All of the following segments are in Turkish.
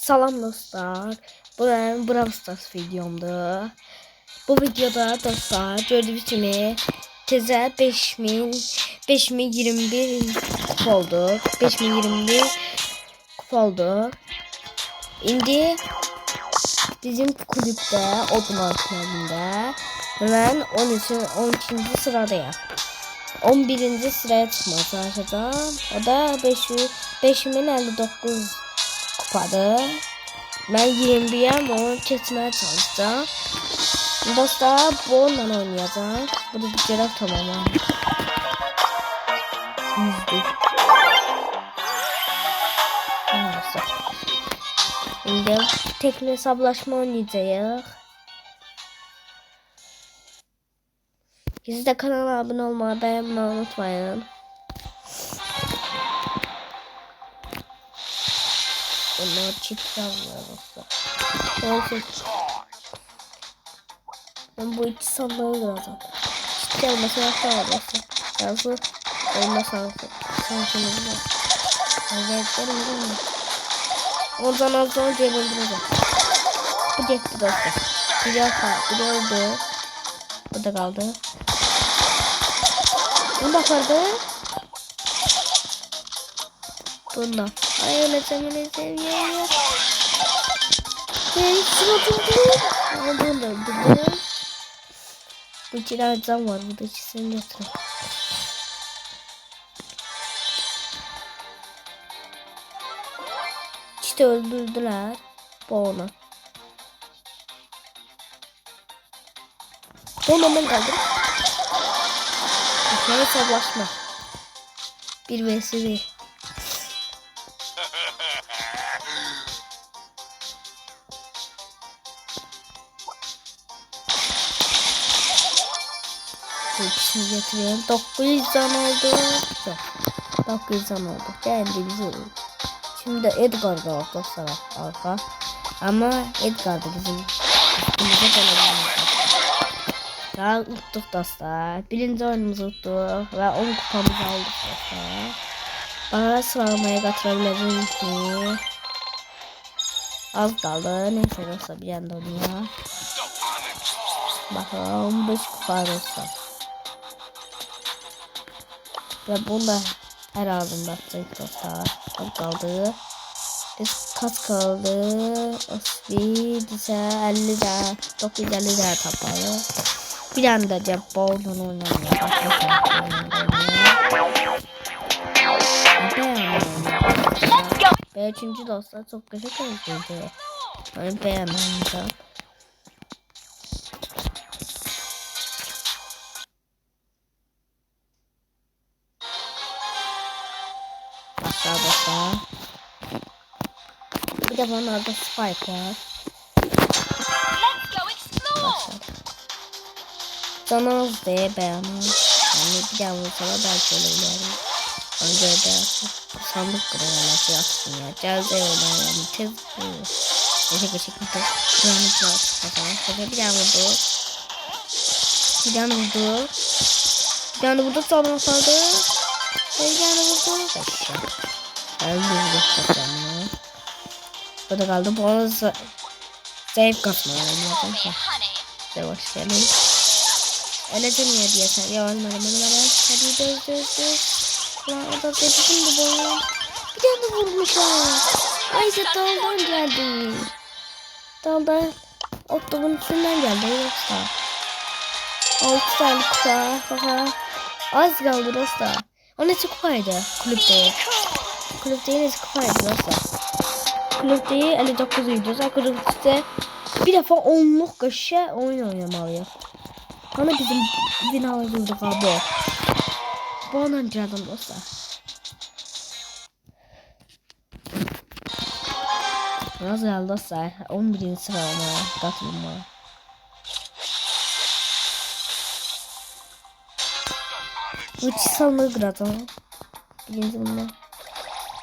Salam dostlar. Bu benim Brawl Stars videomdu. Bu videoda dostlar gördüğünüz gibi teze 5021 kupa olduk. 5021 kupa olduk. İndi bizim kulüpte Odman kulübünde ben 12. sıradayım. 11. sıraya çıkmaya çalışacağım. O da 5059 kupadı. Ben 21'yim, onu kesmeye çalışacağım. Dostlar bu onunla oynayacağım. Bunu bir kere tamamlayalım. Şimdi tekli hesaplaşma oynayacağız. Siz de kanala abone olmayı, beğenmeyi unutmayın. Bunlar çift yazmıyor. Olsun. Ben bu iki sandığı kıracağım. Çift gelmesi nasıl olması? Yazı olma sansı. Sansımız var. Hazretlerim değil mi? Ondan az sonra cebildiririm. Bu gitti dostlar. Bir oldu. Bu da kaldı. Bu da kaldı. Bunda. Ay öyle seviyorum. Ben sıratıldım. Bunu da öldürdüm. Bu içine cam var. Bu da içine yatırım. İşte öldürdüler. Bu onu. Onu ben kaldım. Sonra savaşma. 1 vs 1. İkisini getiriyorum. 900 can oldu. 900 can oldu. Kendimizi oldu. Şimdi Edgar kaldı dostlar arka. Ama Edgar da bizim üstümüze gelebilir. Daha unuttuk dostlar. Birinci oyunumuzu unuttuk ve 10 kupamızı aldık dostlar. Bana sıralamaya katırabileceğim ki az kaldı. Neyse dostlar bir yanda oynuyor. Bakalım 5 kupa dostlar. Ve bunda her ağzında atacak dostlar. Az kaldı. Biz kaç kaldı? Bir ise 50 de 950 de tapalı. Bir anda Cebbol'dan oynamıyor. Beşinci dostlar çok güzel oldu. Ben beğenmedim. Başla. Bir de bana orada Spike var. Canımız diye beğendim. Yani bir daha vursana belki ölebilirim. Önce de sandık kırıyorlar yapsın ya. Celde oynayalım. Tez Geçik Güvenlik var. Bir daha vurdu. Bir tane vurdu. Bir tane vurdu sonra kaldı. Bir tane vurdu. Öldürdü. Bu da kaldı. Bu arada zayıf kasmaya lazım. Başlayalım. Öyle demiyor diye sen ya ölmedim. Hadi döz. Ulan o da dedim bu boyu. Bir tane vurmuşlar. Ayşe daldan geldi. Daldan otobüsün üstünden geldi yoksa. 6 tane kupa. Az kaldı dostlar. O ne kupaydı kulüpte. Kulüpte yine kupaydı dostlar. Kulüpte 59'uydu. Zaten kulüpte bir defa 10'luk kaşı oyun oynamalıyız. Bana bizim binalar durduk abi. Bu 10. adam dostlar. Nasıl geldi dostlar? 11. sıralamaya katılmaya. Bu çisalını kırdım. Birinci bunlar.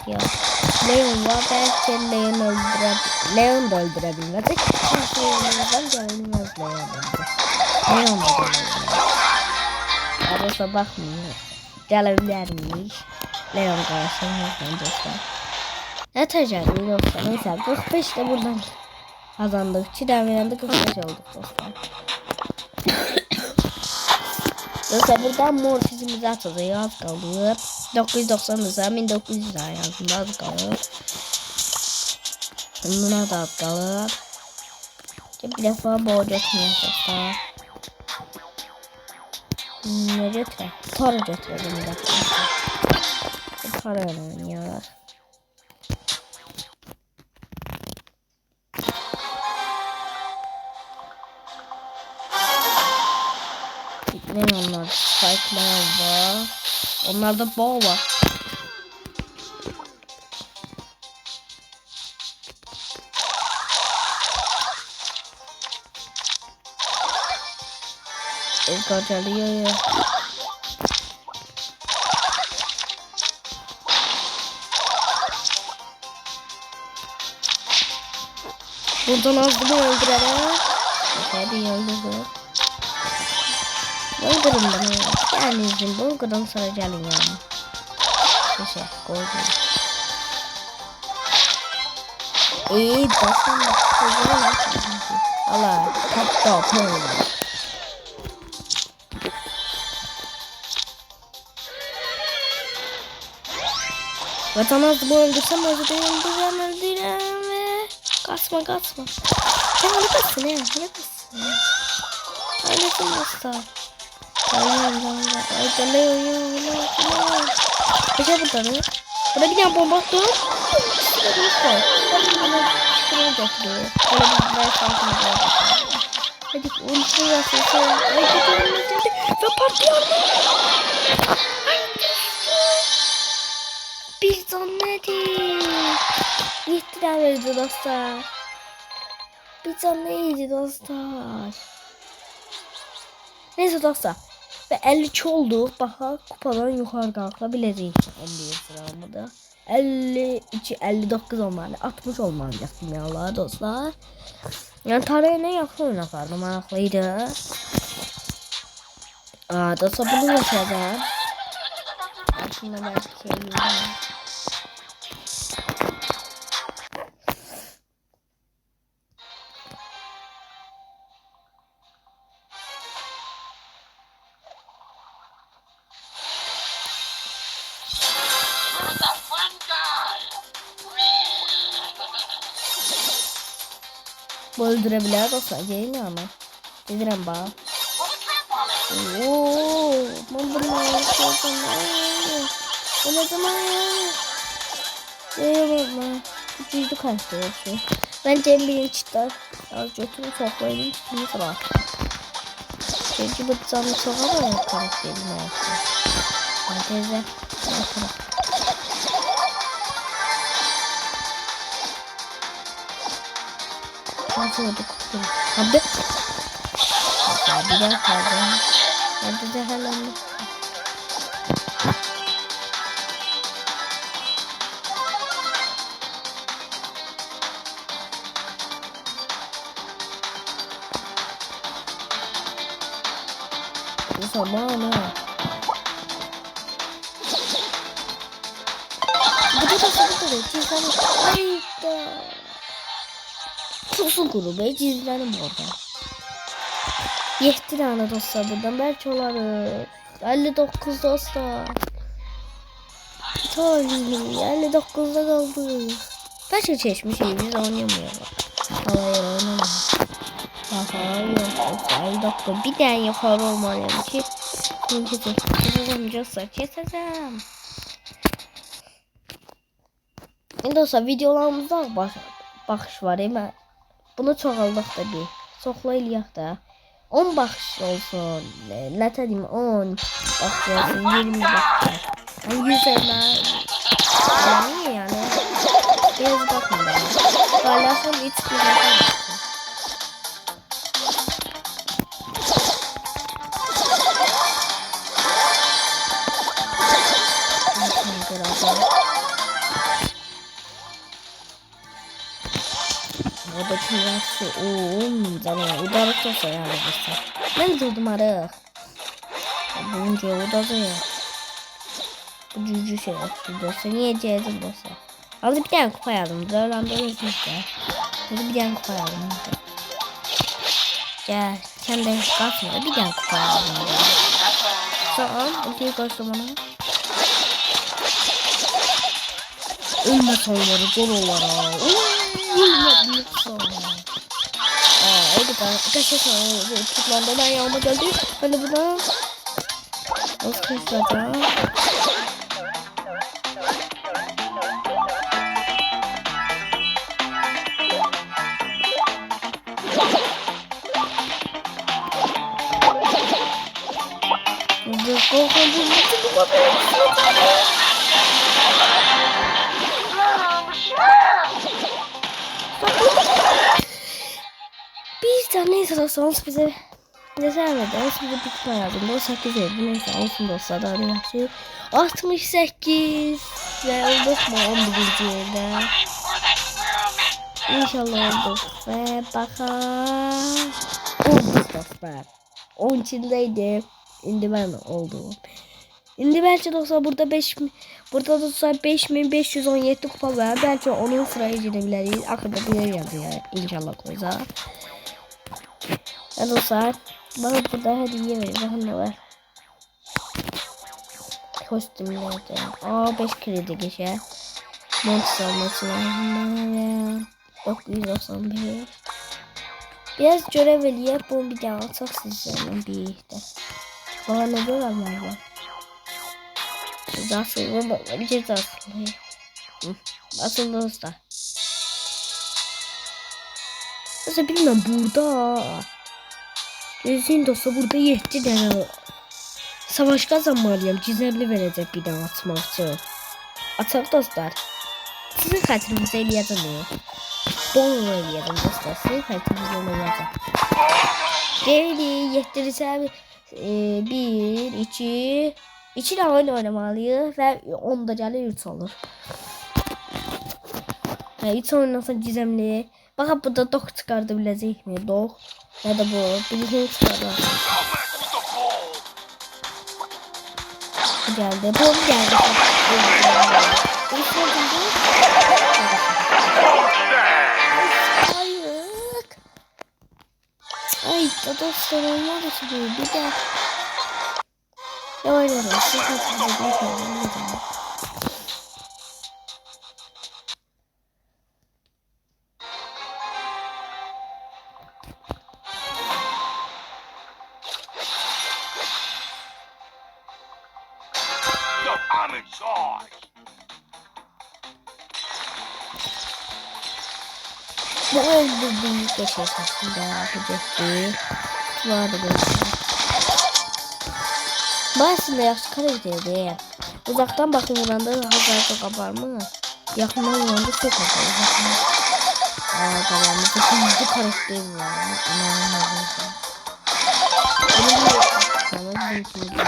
Ya. Leon var. Belki Leon da öldürebilmedi. Leon'dan gelmez Leon da Arada bakmıyor. Gelebilirmiş. Leon karşımızdan dostlar. Ne tecelli dostlar. Neyse 45 de buradan kazandık. 2 devirende 45 olduk dostlar. Dostlar buradan mor çizimizi atılıyor. Az kaldı. 990 lira 1900 lira yazdım. Az kalır. Buna da az kalır. Bir defa borç etmiyor dostlar. Ne götür? Para götürelim bir dakika. Para oynuyorlar. Ne onlar? Spike'lar var. Onlarda bal var. Gacalıyor. Buradan azgını öldürelim. Hadi öldürdüm. Öldürün beni. Yani izin bulgurdan sonra gelin yani. Bir şey koydum. İyi bakın. Allah kapta pol. Vatan azgını öldürsem öldürem ve kasma. Sen onu kassın ya. Ne kassın ya. Öylesin dostlar. Ay geliyor. Peki burada ne? Burada bir tane bomba attım. Şurada bir koy. Şuraya götürüyor. Böyle bir ver şansını böyle. Hadi ulti yapıyorsun. Ay gidelim. Ve patlıyor. Bir zannedi. İhtira verdi dostlar. Bir zannedi dostlar. Neyse dostlar. Ve 52 oldu. Baxa kupadan yukarı kalkabileceğiz. 11 sıramda. 52, 59 olmalı. 60 olmalı ya dostlar. Yani tarihine yakın oyun yapardı. Maraklıydı. Dostlar bunu yaşadım. Aslında ben şey yiyeyim. Bu öldürebilir dostlar. Gelin ama. Dedirem bana. Ooo. Ben bunu yapacağım. Bu ne zaman ya? Eyvallah. Ucuydu kaçtı. Ben Cemil'in çıtlar. Az götürü toplayayım. Şimdi sıra. Çünkü bu canlı çok ama karakterim olsun. Herkese. Bakalım. Nasıl oldu kutum? Hadi. Hadi de kaldım. Hadi de helalım. Bu zamanı. Pusu grubu cizlerim orada. 7 tane dostlar buradan belki olarız. 59 dostlar. Tabii 59'da kaldık. Başka çeşmişiz biz oynamıyoruz. Havaya oynamıyoruz. Aha yok. 59 bir tane yukarı olmalıyım ki. Keseceğim dostlar keseceğim. Dostlar videolarımızda bakış var değil mi? Bunu çoğaldık da bir. Soxla eləyək də. 10 baxış olsun. Ne diyeyim 10 bakış olsun. 20 bakış. Yani 100 elma. Yani. Biraz bakın bana. Paylaşım hiç bir bakın. Oradaki nasıl olmayacak udarık olsa yani burası. Ben durdum arık. Bunca odada ya. Bu cücü şey yaptı. Niye cezim olsa. Hadi bir tane kupa yazdım. Buradan böyle işte. Hadi bir tane kupa yazdım. Gel. Sen de kalkma. Bir tane kupa yazdım. Tamam. İkiye koştum ona. Ölme sonları. Gol olara. Ölme sonları. Evet arkadaşlar tıklandı. Ben yağma geldi. Ben de buradan nasıl kışlayacağım? Bir tane sırasınız bize sevmedi. Şimdi bir kupa yazdım. Bu 8 evde neyse olsun dostlar. Daha bir 68 ve olduk mu 11. yerde. İnşallah olduk ve bakalım. Olduk dostlar. 10 içindeydi. Şimdi ben oldum. Şimdi belki dostlar burada dostlar 5517 kupa var. Belki onun sıraya gidebiliriz. Akıda bir yazıyor. İnşallah koyacağız. Ya dostlar bana burada hediye verin. Bakın ne var. Kostümlerde. 5 kredi geçer. Monster maçlarında 991. Biraz görev eləyək. Bu bir daha ataq sizlərlə birlikdə. Bana ne görevler var? Cezasını. Asıl dostlar. Nasıl bilmem burada. Gözün dostlar burada 7 tane savaş kazanmalıyım. Gizemli verecek bir daha atmak için. Atak dostlar. Sizin hatırınızı eləyəcəm. Bol eləyəcəm dostlar. Sizin hatırınızı eləyəcəm. Geri yettirirsə 1, 2 tane oyun oynamalıyız ve 10'da gəlir 3 olur. 3 oynasa gizemli. Bakın burada dok çıkardı biləcək mi? Dok. Ya da bu. Birisini çıkardı. Geldi. Bu geldi. Ay dostlar olmadı şimdi. Bir de ne oynarım? Siz I'm in charge. Bu öldü büyük yaşasında yapacaktı. Vardı böyle. Bazısında yaxşı karakterdi. Uzaktan bakın vuranda hazır çok kapar mı? Yakından vuranda çok kapar. Kabarmı. İkinci karakterim var. İnanılmaz. Ama bizimkini de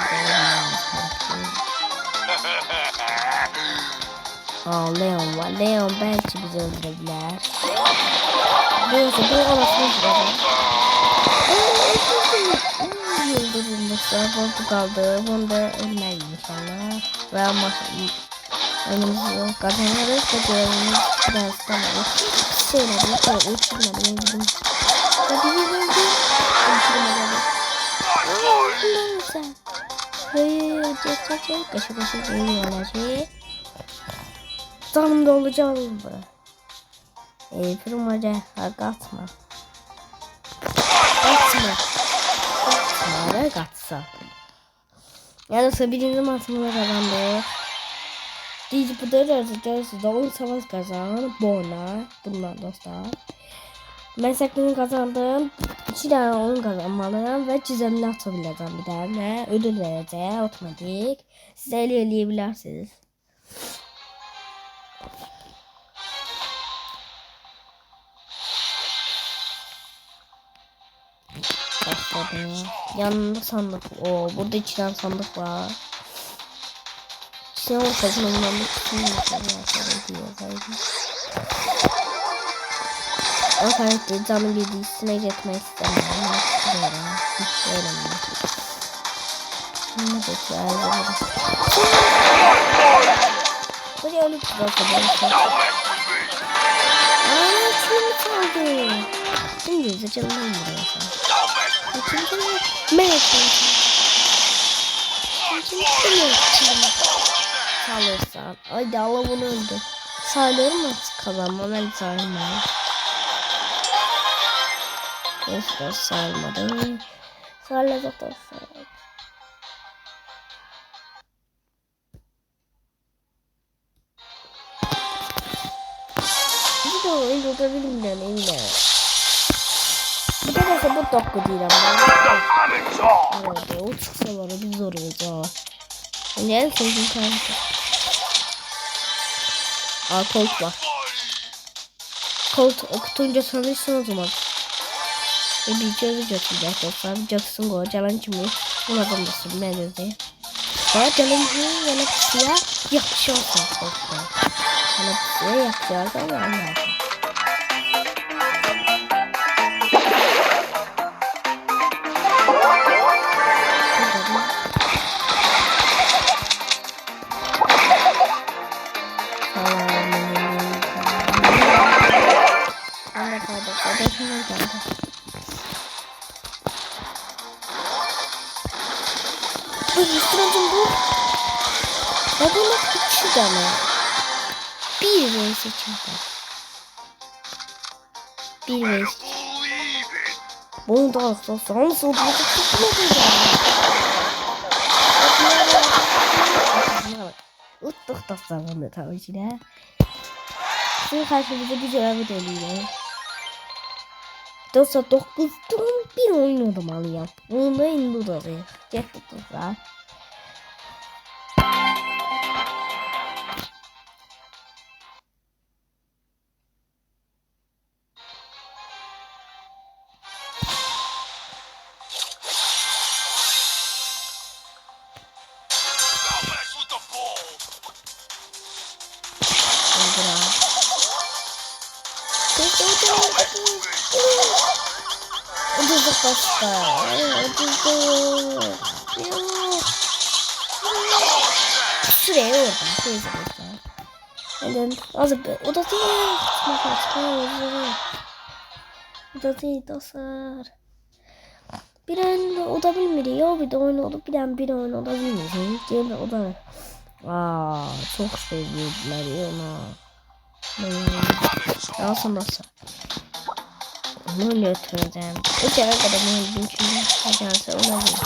Leon var. Leon belki bizi öldürebilir. Neyse bu olasılık var. Yıldırım dostlar. Bontu kaldı. Bunda ölmeyiz inşallah. Ve önümüzü kazanırız. Ve görevimiz biraz tamam. Şöyle bir şey uçurmadım. Hadi yürüyün. Uçurmadım. Neyse. Hayır. Kaşı geliyorlar. Canımda olacağım bu. Firmaca katma. Katma. Katsa. Yani birinci matımına kazandı. Dizi bu da 10 savaş kazandı. Bona. Bunlar dostlar. Ben sakını kazandım. 2 tane oyun kazanmalıyım ve çizimini atabileceğim bir tane. Ödül vereceğim otomatik. Siz eleyebilirsiniz. Başladı. Yanında sandık. Burada 2 tane sandık var. Şimdi o takımından bir kısmını yapalım. O karakter canı bilgisine gitmek istemiyorum. Öyle mi? Şimdi bekliyoruz. Hadi öyle tutmasın. Aaa kim çaldı? İngilizce canından vuruyor sen. Çalırsan. Haydi Allah bunu öldü. Sayılır mı kazanma? Ben sayılmam. Neyse sayılmadı. Sayılacak da sayılacak. Bir de oyun tutabilirim yani yine. Bir de mesela bu dakika değil ama. Evet, o çıksa var biz orayız ha. Yani en sevdiğim karakter. Aa Colt var. Colt okutunca sanırsın o zaman. Bir çözü götürecek dostlar. Jackson Go, Challenge mi? Buna da mısın ne dedi? Sonra Challenge'ı Galaxy'ye yakışıyorsun dostlar. Galaxy'ye yakışıyorsan anlarsın. Bu babamın küçük ama bir ve seçimde bir ve bunu da asla nasıl olacak uttuk da sanırım tabii ki de sizin karşınızda bir cevabı dönüyor dostlar 9'dan bir oyun oynamalıyım bunu indi de arıyor dostlar. Ucuzluk basta. Ucuzluk. Şuraya orada. Teyze basta. Neden? Azıcık. O da değil. O da değil dostlar. Bir oyunda o da bilmiyor. Bir de oyun olup bir oyun o da bilmiyor. Diğer o da. Aa, çok seviyorlar ya ona. Alsın dostlar. Onu götüreceğim. O kere kadar bunu çünkü ajansı olabilir.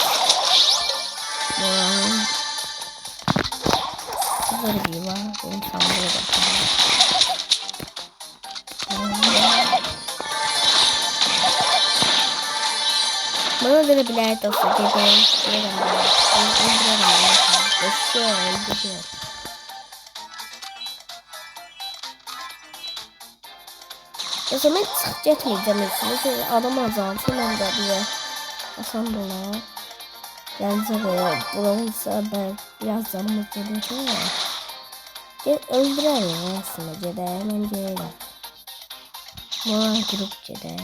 Böyle bir var. Benim sandığa bakalım. Bana göre bilet olsa gidelim. Öldürüyorum. Ya zaman sık getmeyeceğim hepsini. Adam azaltın hem de diye. Asan dolar. Yani buramızsa ben biraz canımız geliyor ya. Öldürelim aslında Cede. Hemen gelelim. Bana grup Cede.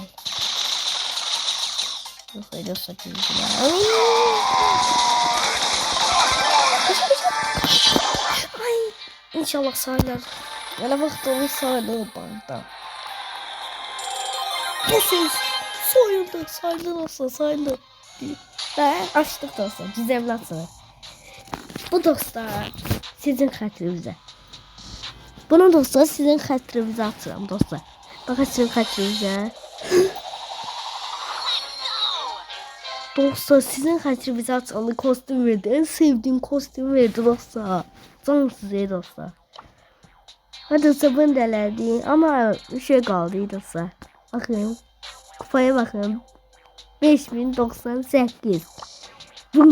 Yok öyle satayım ya. Ay. İnşallah sayılır. Bana vakti onu sayılır bana. Kesin sayıldı olsa sayıldı. Açtık dostlar biz evlatsınız. Bu dostlar sizin hatırınıza. Bunu dostlar sizin hatırınıza atıyorum dostlar. Bakın sizin hatırınıza. Dostlar sizin hatırınıza atıyorum kostüm verdi. En sevdiğim kostüm verdi dostlar. Canım size dostlar. Hadi sabun delerdi ama bir şey kaldı dostlar. Bakın kupaya bakın. 5098. Bu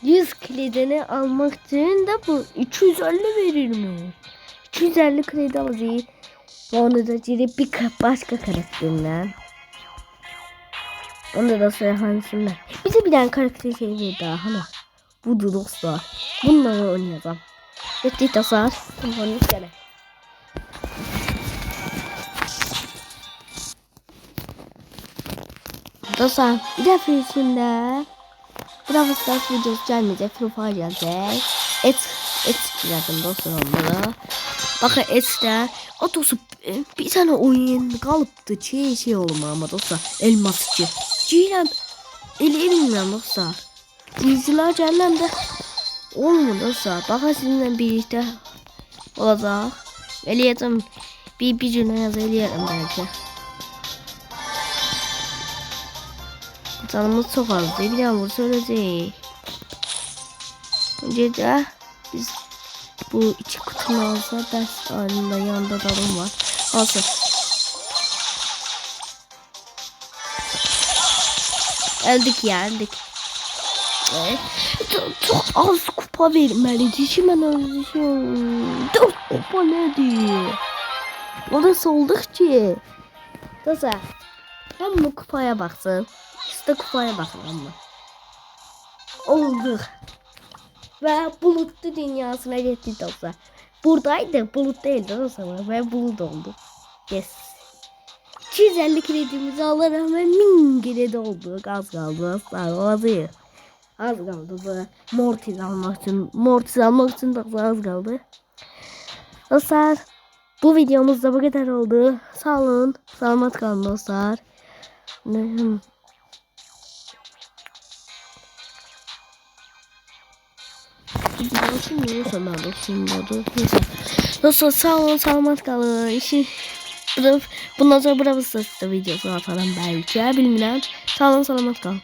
100 kilidini almak için de bu 250 verir mi? 250 kredi alacağız. Onu da girip bir başka karakterinden. Onu da sonra hangisinden. Bize bir tane karakter şey verdi daha hala. Budur dostlar. Bunları oynayacağım. Yetti tasar. Bunu gene. Dostlar bir defasında Brawl Stars videosu gelmeyecek. Profile gelecek. Et çıkacaktım dostlar onlara. Bakın Esra o dostlar bir tane oyun kalıptı şey olma ama dostlar elmasçı. Ceylan ele bilmiyorum dostlar. İzler gelən də olmur dostlar. Bakın sizinle birlikte olacaq. Eləyəcəm bir günə yaz eləyərəm belki. Canımız çok az değil. Bir daha vursa öleceğiz. Önce de biz bu iki kutunun alsa ders halinde yanında dalım var. Alsın. Öldük ya öldük. Çok az kupa vermelidir. Şimdi ben öleceğim. 4 kupa nedir? O da solduk ki. Dostlar. Hem bu kupaya baksın. Siz de kupaya bakın ama. Olduk. Ve bulutlu dünyasına gittik dostlar. Buradaydı. Bulut değildi o zaman. Ve bulut oldu. Yes. 250 kredimizi alırım ve 1000 kredi oldu. Az kaldı dostlar. Olabilir. Az kaldı böyle. Mortis almak için dostlar az kaldı. Dostlar. Bu videomuzda bu kadar oldu. Sağ olun. Selamat kalın dostlar. Dostlar sağ olun, selamat kalın. Bundan sonra Brawl Stars'ta videosu atarım belki. Bilmirəm. Sağ olun, selamat kalın.